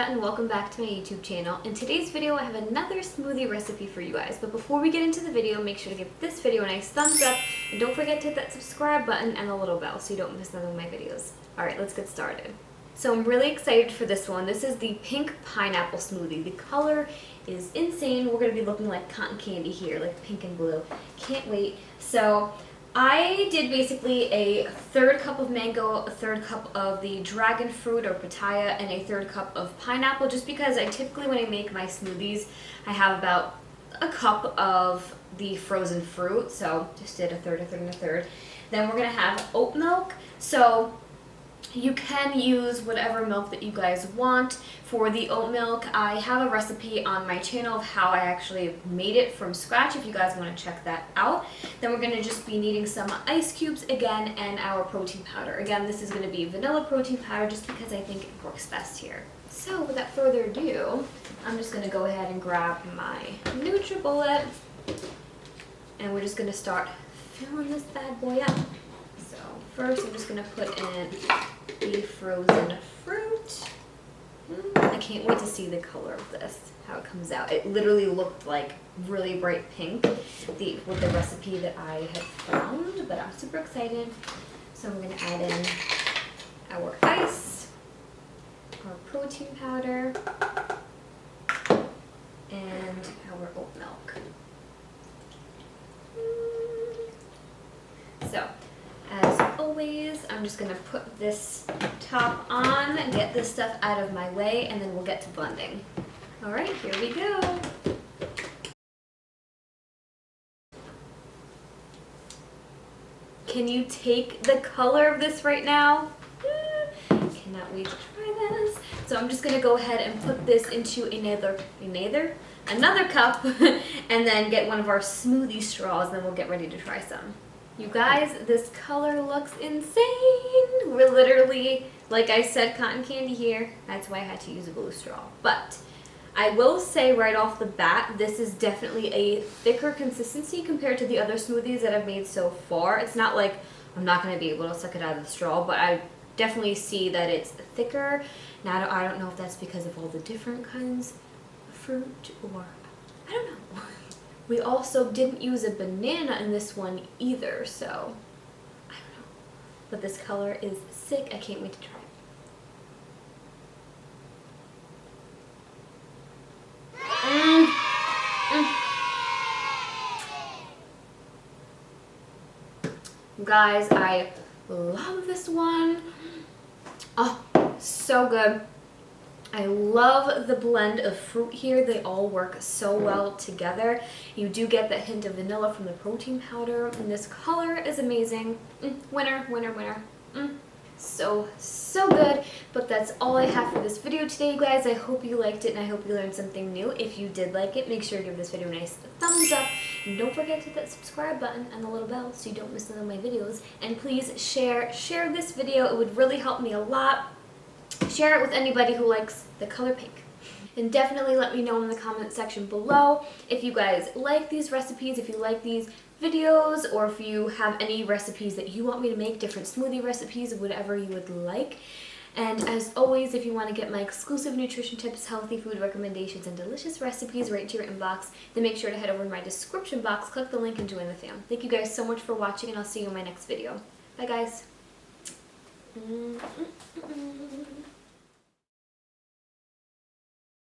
and welcome back to my YouTube channel. In today's video I have another smoothie recipe for you guys, but before we get into the video, make sure to give this video a nice thumbs up and don't forget to hit that subscribe button and the little bell so you don't miss none of my videos. Alright, let's get started. So I'm really excited for this one. This is the Pink Pineapple Smoothie. The color is insane. We're going to be looking like cotton candy here, like pink and blue. Can't wait. So I did basically a third cup of mango, a third cup of the Dragonfruit or Pitaya, and a third cup of pineapple, just because I typically, when I make my smoothies, I have about a cup of the frozen fruit. So just did a third, and a third. Then we're going to have oat milk. So you can use whatever milk that you guys want. For the oat milk, I have a recipe on my channel of how I actually made it from scratch if you guys want to check that out. Then we're going to just be needing some ice cubes again and our protein powder. Again, this is going to be vanilla protein powder just because I think it works best here. So without further ado, I'm just going to go ahead and grab my NutriBullet and we're just going to start filling this bad boy up. So first I'm just going to put in the frozen fruit. I can't wait to see the color of this, how it comes out. It literally looked like really bright pink with the recipe that I had found, but I'm super excited. So we're going to add in our ice, our protein powder, and our oat milk. So, as always, I'm just going to put this top on, get this stuff out of my way, and then we'll get to blending. Alright, here we go. Can you take the color of this right now? Cannot wait to try this. So I'm just going to go ahead and put this into another cup and then get one of our smoothie straws, and then we'll get ready to try some. You guys, this color looks insane. We're literally, like I said, cotton candy here. That's why I had to use a blue straw. But I will say right off the bat, this is definitely a thicker consistency compared to the other smoothies that I've made so far. It's not like I'm not going to be able to suck it out of the straw, but I definitely see that it's thicker. Now, I don't know if that's because of all the different kinds of fruit or I don't know. We also didn't use a banana in this one either, so I don't know. But this color is sick. I can't wait to try it. Guys, I love this one. Oh, so good. I love the blend of fruit here. They all work so well together. You do get that hint of vanilla from the protein powder, and this color is amazing. Winner, winner, winner. So good. But that's all I have for this video today, you guys. I hope you liked it and I hope you learned something new. If you did like it, make sure to give this video a nice thumbs up. And don't forget to hit that subscribe button and the little bell so you don't miss none of my videos. And please share this video. It would really help me a lot. Share it with anybody who likes the color pink. And definitely let me know in the comment section below if you guys like these recipes, if you like these videos, or if you have any recipes that you want me to make, different smoothie recipes, whatever you would like. And as always, if you want to get my exclusive nutrition tips, healthy food recommendations, and delicious recipes right to your inbox, then make sure to head over to my description box, click the link, and join the fam. Thank you guys so much for watching, and I'll see you in my next video. Bye guys.